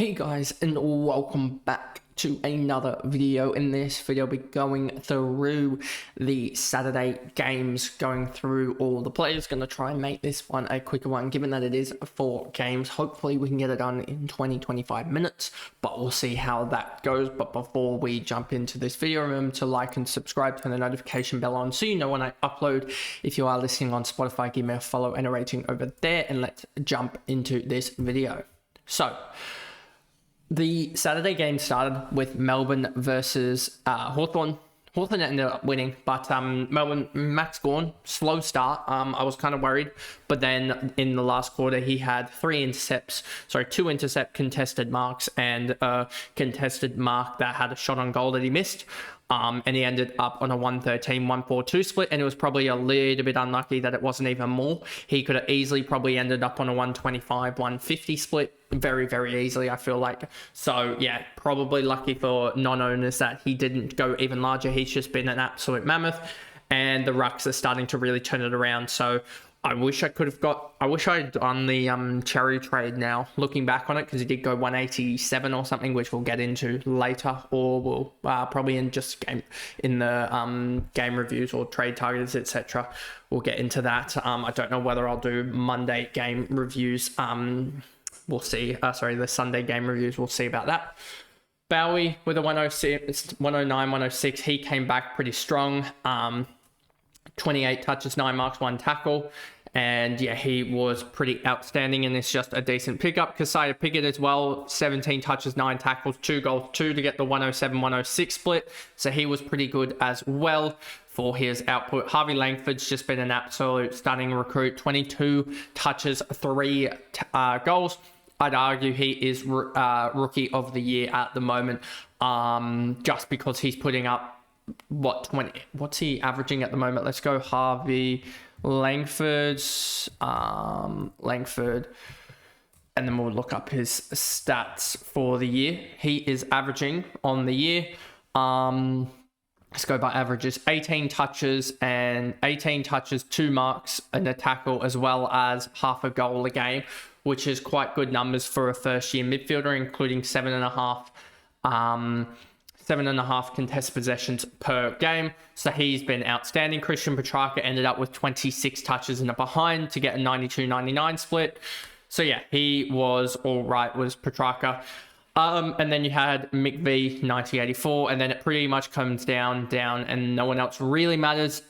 Hey guys, and welcome back to another video. In this video, we'll be going through the Saturday games, going through all the players. Going to try and make this one a quicker one, given that it is 4 games. Hopefully we can get it done in 20-25 minutes, but we'll see how that goes. But before we jump into this video, remember to like and subscribe, turn the notification bell on so you know when I upload. If you are listening on Spotify, give me a follow and a rating over there, and let's jump into this video. So the Saturday game started with Melbourne versus Hawthorn. Hawthorn ended up winning, but Melbourne, Max Gawn, slow start. I was kind of worried, but then in the last quarter, he had 2 intercept contested marks and a contested mark that had a shot on goal that he missed. And he ended up on a 113, 142 split, and it was probably a little bit unlucky that it wasn't even more. He could have easily probably ended up on a 125, 150 split very, very easily, I feel like. So, yeah, probably lucky for non-owners that he didn't go even larger. He's just been an absolute mammoth, and the Rucks are starting to really turn it around. So, I wish I had done the Cherry trade now, looking back on it, because he did go 187 or something, which we'll get into later, or we'll probably in the game reviews or trade targets, etc. We'll get into that. I don't know whether I'll do Monday game reviews. We'll see. The Sunday game reviews. We'll see about that. Bowie with a 106, 109, 106. He came back pretty strong. 28 touches, 9 marks, 1 tackle. And yeah, he was pretty outstanding, and it's just a decent pickup. Kasiah Pickett as well, 17 touches, 9 tackles, 2 goals, 2 to get the 107, 106 split. So he was pretty good as well for his output. Harvey Langford's just been an absolute stunning recruit, 22 touches, 3 goals. I'd argue he is rookie of the year at the moment, just because he's putting up what's he averaging at the moment? Let's go Harvey Langford's Langford, and then we'll look up his stats for the year. He is averaging on the year, let's go by averages, 18 touches, 2 marks and a tackle, as well as half a goal a game, which is quite good numbers for a first year midfielder, including 7.5 contested possessions per game. So he's been outstanding. Christian Petrarca ended up with 26 touches and a behind to get a 92-99 split. So yeah, he was all right, was Petrarca. And then you had McVie, 90-84, and then it pretty much comes down, and no one else really matters.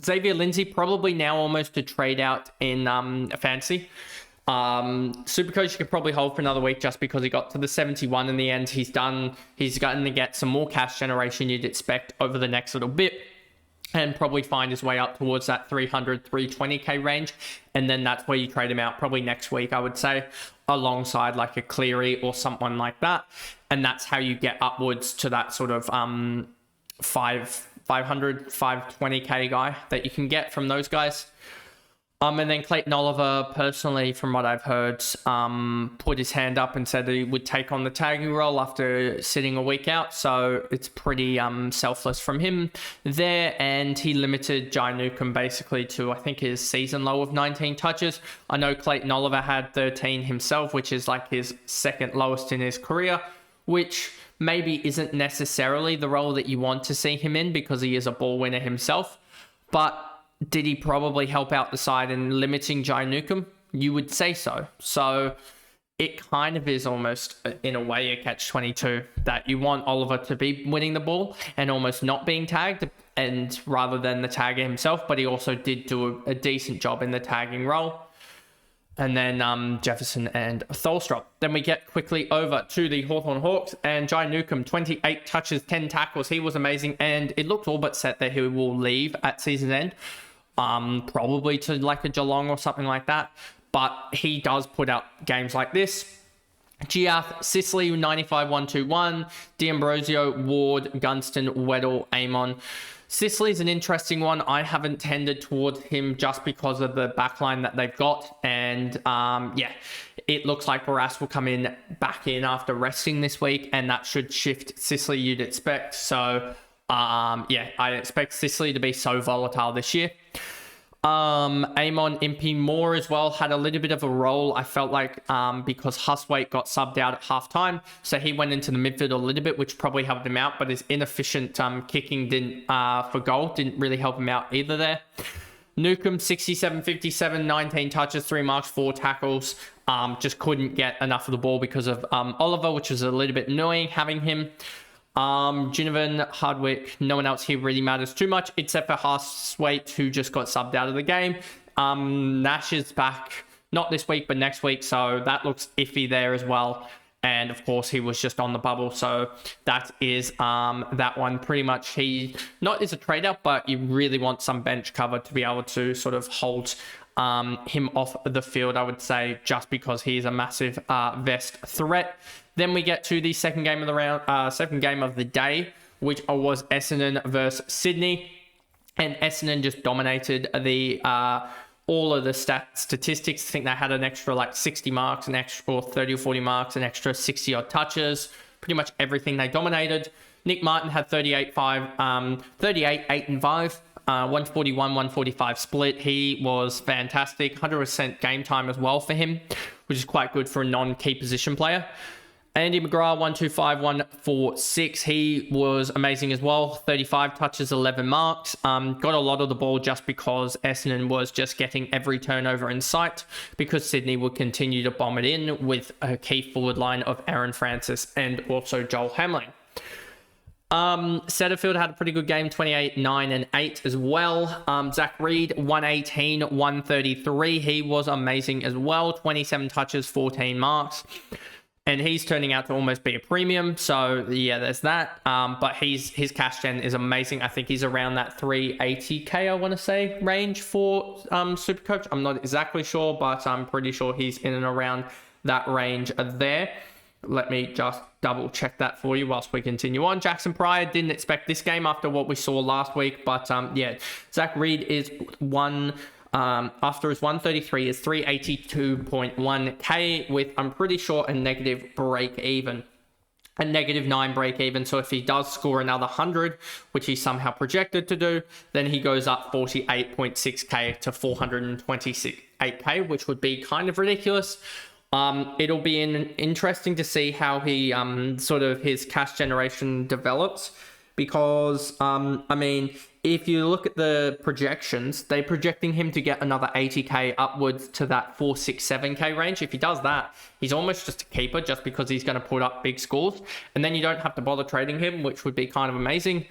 Xavier Lindsay probably now almost to trade out in fantasy. SuperCoach you could probably hold for another week, just because he got to the 71 in the end. He's going to get some more cash generation you'd expect over the next little bit, and probably find his way up towards that 300, 320k range. And then that's where you trade him out probably next week, I would say, alongside like a Cleary or someone like that. And that's how you get upwards to that sort of 500, 520k guy that you can get from those guys. And then Clayton Oliver, personally, from what I've heard, put his hand up and said that he would take on the tagging role after sitting a week out. So it's pretty selfless from him there. And he limited Jai Newcomb basically to, I think, his season low of 19 touches. I know Clayton Oliver had 13 himself, which is like his second lowest in his career, which maybe isn't necessarily the role that you want to see him in, because he is a ball winner himself. But did he probably help out the side in limiting Jai Newcomb? You would say so. So it kind of is almost, in a way, a catch-22, that you want Oliver to be winning the ball and almost not being tagged, and rather than the tagger himself. But he also did do a decent job in the tagging role. And then Jefferson and Tholstrup. Then we get quickly over to the Hawthorn Hawks, and Jai Newcomb, 28 touches, 10 tackles. He was amazing, and it looked all but set that he will leave at season end. Probably to like a Geelong or something like that. But he does put out games like this. Giath, Sicily, 95-121. D'Ambrosio, Ward, Gunston, Weddle, Amon. Sicily's an interesting one. I haven't tended towards him just because of the backline that they've got. And yeah, it looks like Barras will come back in after resting this week, and that should shift Sicily, you'd expect. So yeah, I expect Sicily to be so volatile this year. Amon Impey Moore as well had a little bit of a role, I felt like, because Huswaite got subbed out at halftime. So he went into the midfield a little bit, which probably helped him out, but his inefficient kicking didn't for goal didn't really help him out either there. Newcomb, 67-57, 19 touches, 3 marks, 4 tackles. Just couldn't get enough of the ball because of Oliver, which was a little bit annoying having him. Ginnivan, Hardwick, no one else here really matters too much, except for Huswaite, who just got subbed out of the game. Nash is back, not this week, but next week, so that looks iffy there as well. And of course, he was just on the bubble, so that is that one. Pretty much, he not is a trade out, but you really want some bench cover to be able to sort of hold him off the field, I would say, just because he's a massive vest threat. Then we get to the second game of the round, second game of the day, which was Essendon versus Sydney, and Essendon just dominated the all of the statistics. I think they had an extra like 60 marks, an extra or 30 or 40 marks, an extra 60 odd touches. Pretty much everything they dominated. Nick Martin had 38, 8 and 5. 141, 145 split. He was fantastic. 100% game time as well for him, which is quite good for a non-key position player. Andy McGrath, 125, 146. He was amazing as well. 35 touches, 11 marks. Got a lot of the ball just because Essendon was just getting every turnover in sight, because Sydney would continue to bomb it in with a key forward line of Aaron Francis and also Joel Hamling. Setterfield had a pretty good game, 28, 9 and 8 as well. Zach Reed, 118, 133. He was amazing as well. 27 touches, 14 marks. And he's turning out to almost be a premium. So, yeah, there's that. But his cash gen is amazing. I think he's around that 380k, I want to say, range for SuperCoach. I'm not exactly sure, but I'm pretty sure he's in and around that range there. Let me just double check that for you whilst we continue on. Jackson Pryor, didn't expect this game after what we saw last week. But, yeah, Zach Reed is after his 133 is 382.1k with, I'm pretty sure, a negative break even. A negative 9 break even. So if he does score another 100, which he's somehow projected to do, then he goes up 48.6k to 428k, which would be kind of ridiculous. It'll be interesting to see how he sort of his cash generation develops, because I mean, if you look at the projections, they're projecting him to get another 80k upwards to that 467k range. If he does that, he's almost just a keeper, just because he's going to put up big scores, and then you don't have to bother trading him, which would be kind of amazing.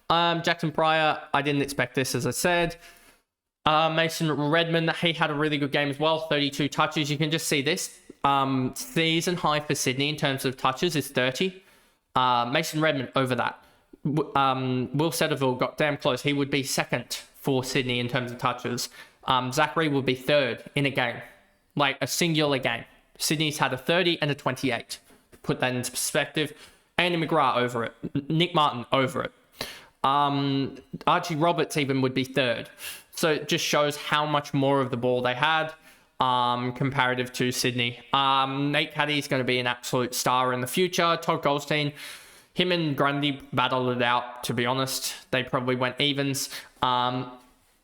Jackson Pryor, I didn't expect this, as I said. Mason Redman, he had a really good game as well, 32 touches. You can just see this. Season high for Sydney in terms of touches is 30. Mason Redman over that. Will Setterfield got damn close. He would be second for Sydney in terms of touches. Zachary would be third in a game, like a singular game. Sydney's had a 30 and a 28. Put that into perspective. Andy McGrath over it. Nick Martin over it. Archie Roberts even would be third. So it just shows how much more of the ball they had comparative to Sydney. Nate Caddy is going to be an absolute star in the future. Todd Goldstein, him and Grundy battled it out, to be honest. They probably went evens.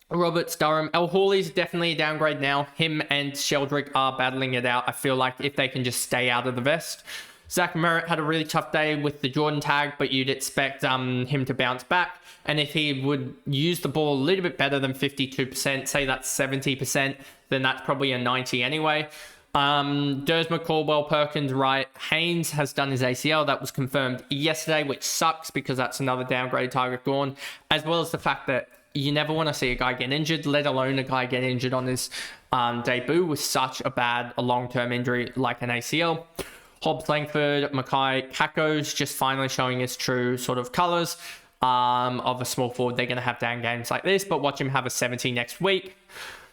Roberts, Durham. El Hawley's definitely a downgrade now. Him and Sheldrick are battling it out. I feel like if they can just stay out of the vest. Zach Merritt had a really tough day with the Jordan tag, but you'd expect him to bounce back. And if he would use the ball a little bit better than 52%, say that's 70%, then that's probably a 90 anyway. Dersma, Caldwell, Perkins, Wright. Haynes has done his ACL. That was confirmed yesterday, which sucks because that's another downgrade target gone, as well as the fact that you never want to see a guy get injured, let alone a guy get injured on his debut with such a long-term injury like an ACL. Hobbs, Langford, Mackay, Kakos just finally showing his true sort of colours of a small forward. They're going to have down games like this, but watch him have a 70 next week.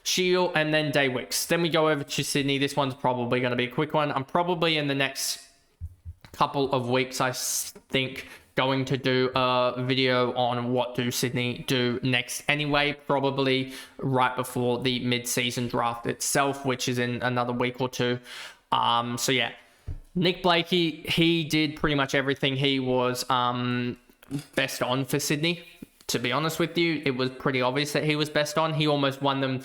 Shield, and then Daicos. Then we go over to Sydney. This one's probably going to be a quick one. I'm probably in the next couple of weeks, I think, going to do a video on what do Sydney do next anyway, probably right before the mid-season draft itself, which is in another week or two. So yeah, Nick Blakey, he did pretty much everything he was best on for Sydney to be honest with you. It was pretty obvious that he was best on. He almost won them.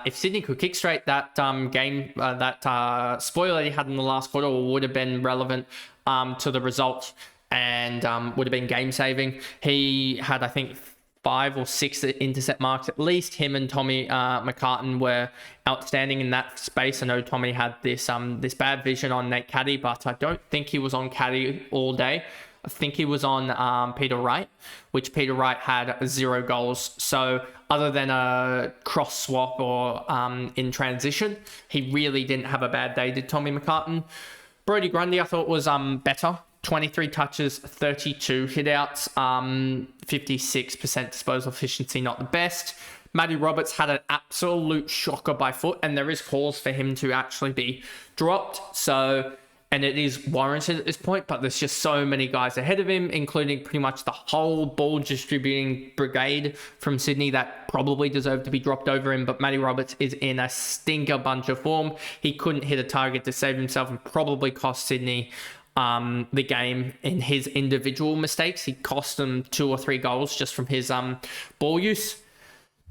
If Sydney could kick straight that game, that spoiler he had in the last quarter would have been relevant to the result and would have been game saving. He had, I think, 5 or 6 intercept marks at least. Him and Tommy McCartan were outstanding in that space. I know Tommy had this bad vision on Nate Caddy, but I don't think he was on Caddy all day. I think he was on Peter Wright, which Peter Wright had 0 goals. So other than a cross swap or in transition, he really didn't have a bad day, did Tommy McCartan. Brodie Grundy, I thought, was better. 23 touches, 32 hitouts, 56% disposal efficiency, not the best. Matty Roberts had an absolute shocker by foot, and there is cause for him to actually be dropped. So, and it is warranted at this point, but there's just so many guys ahead of him, including pretty much the whole ball distributing brigade from Sydney that probably deserved to be dropped over him. But Matty Roberts is in a stinker bunch of form. He couldn't hit a target to save himself and probably cost Sydney the game in his individual mistakes. He cost them 2 or 3 goals just from his ball use.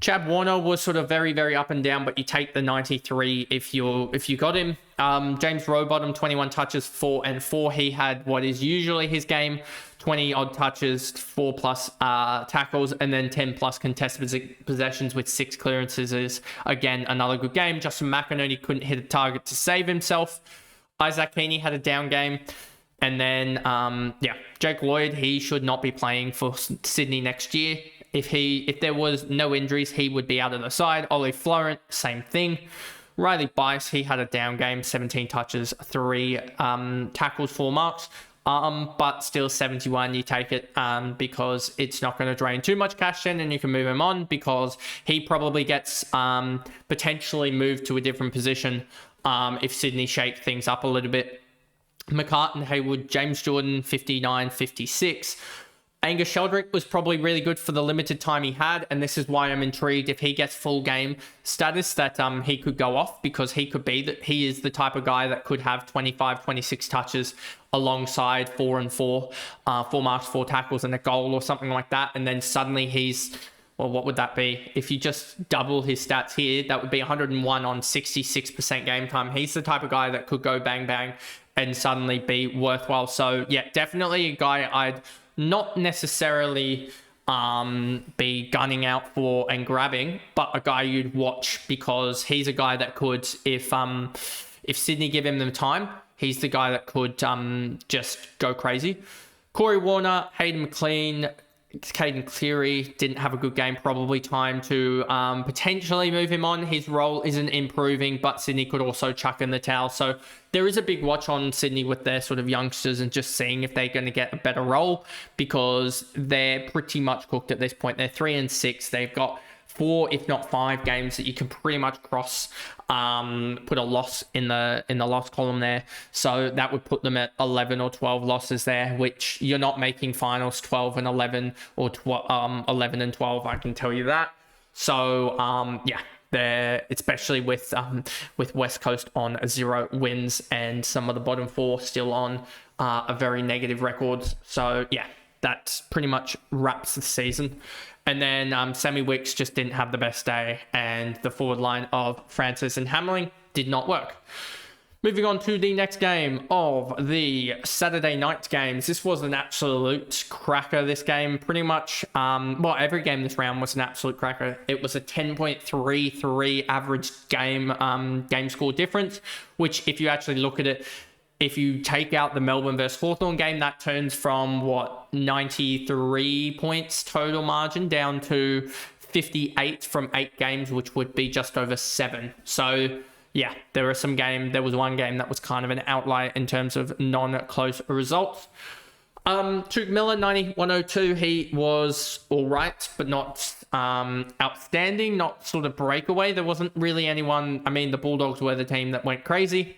Chad Warner was sort of very, very up and down, but you take the 93 if you got him. James Rowbottom, 21 touches, 4 and 4. He had what is usually his game, 20 odd touches, 4 plus tackles, and then 10 plus contested possessions with 6 clearances is again another good game. Justin McInerney couldn't hit a target to save himself. Isaac Heaney had a down game. And then, Jake Lloyd, he should not be playing for Sydney next year. If there was no injuries, he would be out of the side. Ollie Florent, same thing. Riley Bice, he had a down game, 17 touches, 3 tackles, 4 marks. But still 71, you take it because it's not going to drain too much cash in and you can move him on because he probably gets potentially moved to a different position if Sydney shake things up a little bit. McCartan, Haywood, James Jordan, 59, 56. Angus Sheldrick was probably really good for the limited time he had, and this is why I'm intrigued if he gets full game status that he could go off, because he is the type of guy that could have 25, 26 touches alongside 4 and 4, 4 marks, 4 tackles and a goal or something like that, and then suddenly he's, well, what would that be? If you just double his stats here, that would be 101 on 66% game time. He's the type of guy that could go bang, bang and suddenly be worthwhile. So yeah, definitely a guy I'd not necessarily be gunning out for and grabbing, but a guy you'd watch because he's a guy that could, if Sydney give him the time, he's the guy that could just go crazy. Corey Warner, Hayden McLean, Caden Cleary didn't have a good game, probably time to potentially move him on. His role isn't improving, but Sydney could also chuck in the towel. So there is a big watch on Sydney with their sort of youngsters and just seeing if they're going to get a better role because they're pretty much cooked at this point. They're 3 and 6. They've got 4, if not 5 games that you can pretty much cross, put a loss in the loss column there. So that would put them at 11 or 12 losses there, which you're not making finals 12 and 11 or 11 and 12. I can tell you that. So they're, especially with West Coast on 0 wins and some of the bottom 4 still on a very negative record. So yeah, that pretty much wraps the season. And then Sammy Wicks just didn't have the best day, and the forward line of Francis and Hamling did not work. Moving on to the next game of the Saturday night games. This was an absolute cracker, this game. Pretty much, every game this round was an absolute cracker. It was a 10.33 average game score difference, which if you actually look at it, if you take out the Melbourne versus Hawthorn game, that turns from 93 points total margin down to 58 from 8 games, which would be just over 7. So yeah, there was one game that was kind of an outlier in terms of non-close results. Tuke Miller, 90-102. He was all right, but not outstanding, not sort of breakaway. There wasn't really anyone. I mean, the Bulldogs were the team that went crazy.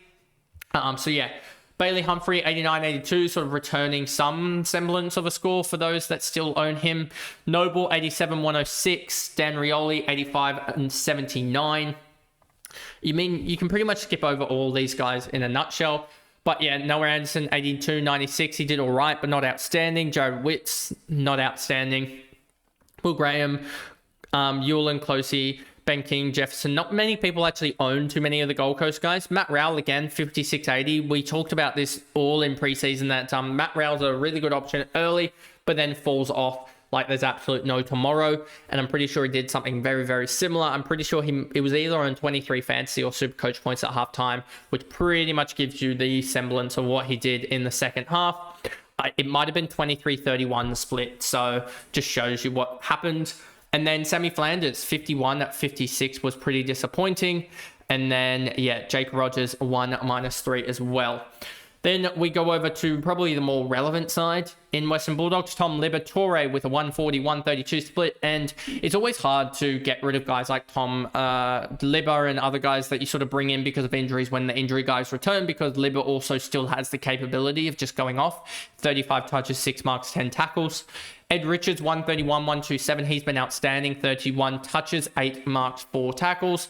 So yeah, Bailey Humphrey, 89-82, sort of returning some semblance of a score for those that still own him. Noble, 87-106. Dan Rioli, 85-79. You can pretty much skip over all these guys in a nutshell. But yeah, Noah Anderson, 82-96. He did all right, but not outstanding. Jared Witts, not outstanding. Will Graham, Yulin, Closey, Ben King, Jefferson. Not many people actually own too many of the Gold Coast guys. Matt Rowell, again, 5680. We talked about this all in preseason that Matt Rowell's a really good option early, but then falls off like there's absolute no tomorrow. And I'm pretty sure he did something very, very similar. I'm pretty sure it was either on 23 fantasy or SuperCoach points at halftime, which pretty much gives you the semblance of what he did in the second half. It might have been 23-31 split, so just shows you what happened. And then Sammy Flanders, 51 at 56 was pretty disappointing. And then, yeah, Jake Rogers, 1 -3 as well. Then we go over to probably the more relevant side in Western Bulldogs. Tom Liberatore with a 140-132 split. And it's always hard to get rid of guys like Tom Libber and other guys that you sort of bring in because of injuries when the injury guys return, because Libber also still has the capability of just going off. 35 touches, 6 marks, 10 tackles. Ed Richards, 131-127. He's been outstanding. 31 touches, 8 marks, 4 tackles.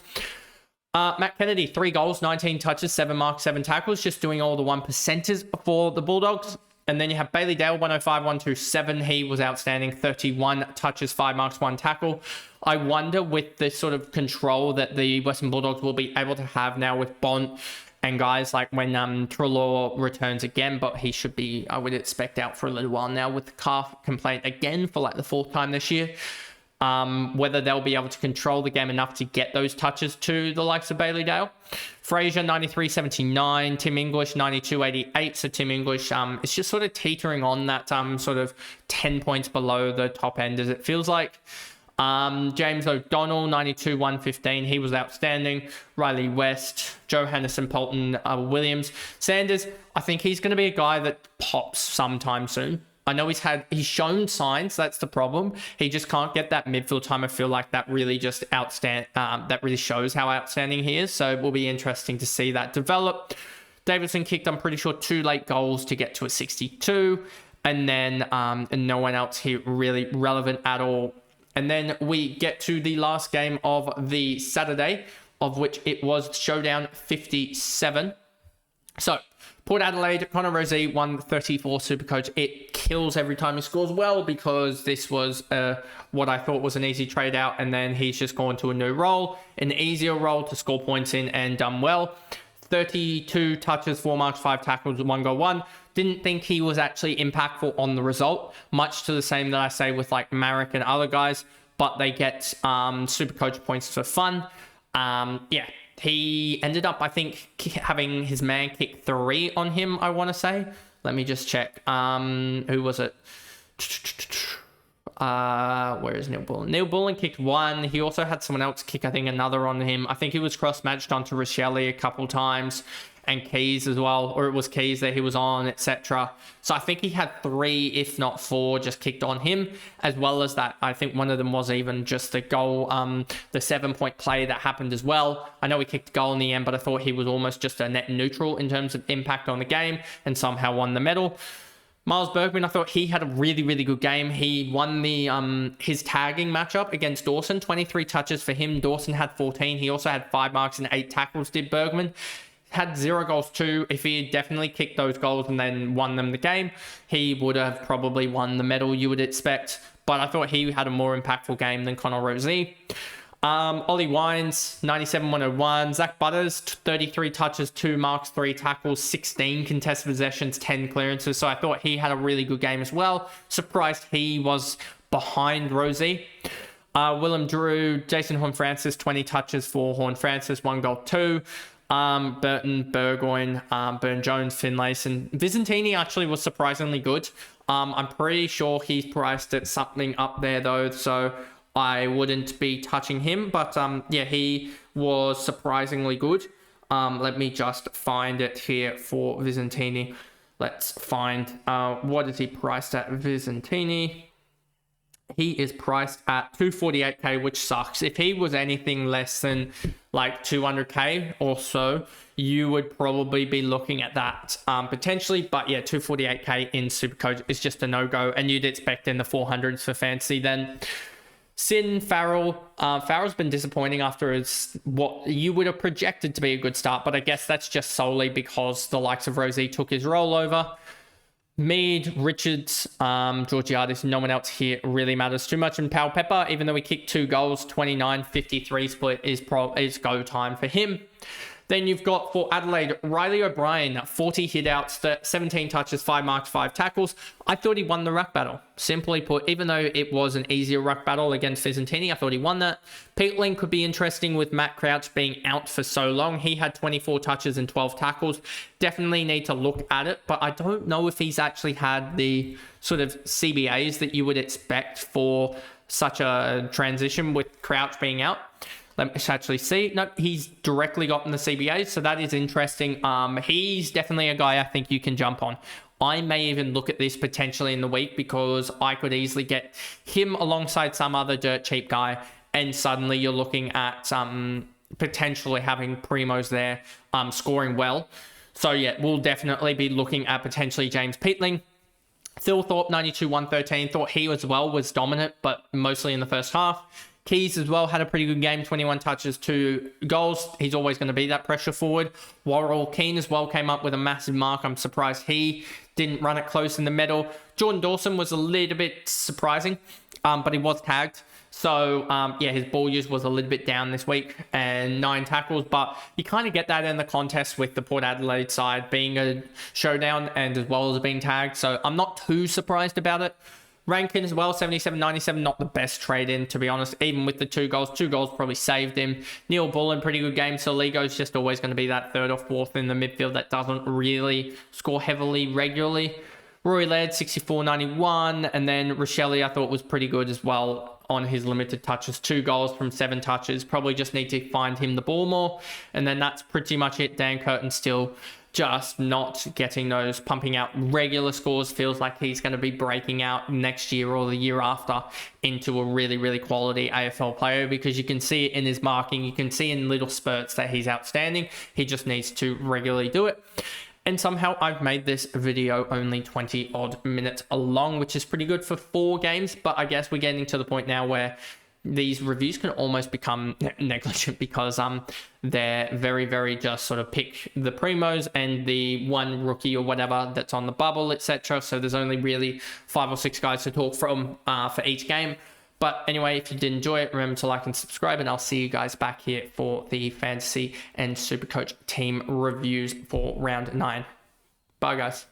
Matt Kennedy, 3 goals, 19 touches, 7 marks, 7 tackles, just doing all the 1%ers for the Bulldogs. And then you have Bailey Dale, 105-127. He was outstanding, 31 touches, 5 marks, 1 tackle. I wonder with the sort of control that the Western Bulldogs will be able to have now with Bont and guys like when Trelaw returns again, but he should be, I would expect, out for a little while now with the calf complaint again for like the 4th time this year. Whether they'll be able to control the game enough to get those touches to the likes of Bailey Dale. Fraser, 93-79. Tim English, 92-88. So Tim English, it's just sort of teetering on that sort of 10 points below the top end, as it feels like. James O'Donnell, 92-115. He was outstanding. Riley West, Joe Hennison, Polton, Williams. Sanders, I think he's going to be a guy that pops sometime soon. I know he's shown signs. That's the problem. He just can't get that midfield time. I feel like that really just that really shows how outstanding he is. So it will be interesting to see that develop. Davidson kicked, I'm pretty sure, 2 late goals to get to a 62. And then and no one else here really relevant at all. And then we get to the last game of the Saturday, of which it was Showdown 57. So Port Adelaide, Connor Rozee, 134 SuperCoach. It kills every time he scores well, because this was what I thought was an easy trade out, and then he's just gone to a new role, an easier role to score points in, and done well. 32 touches, 4 marks, 5 tackles, 1 goal, 1. Didn't think he was actually impactful on the result, much to the same that I say with like Marek and other guys, but they get SuperCoach points for fun. Yeah. He ended up, I think, having his man kick 3 on him, I want to say. Let me just check. Who was it? Where is Neil Bullen? Neil Bullen kicked 1. He also had someone else kick, I think, another on him. I think he was cross-matched onto Richelli a couple times, and Keys as well, or it was Keys that he was on, etc. So I think he had 3, if not 4, just kicked on him, as well as that. I think one of them was even just the goal, the 7-point play that happened as well. I know he kicked a goal in the end, but I thought he was almost just a net neutral in terms of impact on the game, and somehow won the medal. Miles Bergman, I thought he had a really, really good game. He won the his tagging matchup against Dawson. 23 touches for him. Dawson had 14. He also had 5 marks and 8 tackles, did Bergman. Had 0 goals too. If he had definitely kicked those goals and then won them the game, he would have probably won the medal, you would expect. But I thought he had a more impactful game than Connor Rozee. Ollie Wines, 97-101. Zach Butters, 33 touches, 2 marks, 3 tackles, 16 contested possessions, 10 clearances. So I thought he had a really good game as well. Surprised he was behind Rozee. Willem Drew, Jason Horn-Francis, 20 touches for Horn-Francis, 1 goal, 2. Burton, Burgoyne, Burn-Jones, Finlayson. Vizentini actually was surprisingly good. I'm pretty sure he's priced at something up there though, so I wouldn't be touching him. But yeah, he was surprisingly good. Let me just find it here for Vizentini. Let's find what is he priced at, Vizentini. He is priced at 248k, which sucks. If he was anything less than like 200k or so, you would probably be looking at that potentially. But yeah, 248k in SuperCoach is just a no-go, and you'd expect in the 400s for fantasy then. Sin Farrell. Farrell's been disappointing after what you would have projected to be a good start, but I guess that's just solely because the likes of Rozee took his role over. Mead, Richards, Georgiades, no one else here really matters too much. And Powell Pepper, even though he kicked 2 goals, 29-53 split is go time for him. Then you've got for Adelaide, Riley O'Brien, 40 hitouts, 17 touches, 5 marks, 5 tackles. I thought he won the ruck battle. Simply put, even though it was an easier ruck battle against Fizentini, I thought he won that. Peatling could be interesting with Matt Crouch being out for so long. He had 24 touches and 12 tackles. Definitely need to look at it, but I don't know if he's actually had the sort of CBAs that you would expect for such a transition with Crouch being out. Let me actually see. No, he's directly gotten the CBA, so that is interesting. He's definitely a guy I think you can jump on. I may even look at this potentially in the week because I could easily get him alongside some other dirt cheap guy, and suddenly you're looking at potentially having Primos there scoring well. So yeah, we'll definitely be looking at potentially James Peatling. Phil Thorpe, 92-113. Thought he as well was dominant, but mostly in the first half. Keys as well had a pretty good game, 21 touches, 2 goals. He's always going to be that pressure forward. Worrell Keane as well came up with a massive mark. I'm surprised he didn't run it close in the middle. Jordan Dawson was a little bit surprising, but he was tagged. So, yeah, his ball use was a little bit down this week and 9 tackles, but you kind of get that in the contest with the Port Adelaide side being a showdown and as well as being tagged. So I'm not too surprised about it. Rankin as well, 77-97, not the best trade-in, to be honest, even with the 2 goals. 2 goals probably saved him. Neil Bullen, pretty good game. So Ligo's just always going to be that 3rd or 4th in the midfield that doesn't really score heavily regularly. Rory Laird, 64-91, and then Rochelle, I thought was pretty good as well on his limited touches. 2 goals from 7 touches. Probably just need to find him the ball more. And then that's pretty much it. Dan Curtin still just not getting those pumping out regular scores. Feels like he's going to be breaking out next year or the year after into a really, really quality AFL player, because you can see it in his marking. You can see in little spurts that he's outstanding. He just needs to regularly do it. And somehow I've made this video only 20 odd minutes long, which is pretty good for 4 games. But I guess we're getting to the point now where these reviews can almost become negligent because they're very, very just sort of pick the primos and the one rookie or whatever that's on the bubble, etc. So there's only really 5 or 6 guys to talk from for each game. But anyway, if you did enjoy it, remember to like and subscribe, and I'll see you guys back here for the Fantasy and SuperCoach team reviews for round 9. Bye, guys.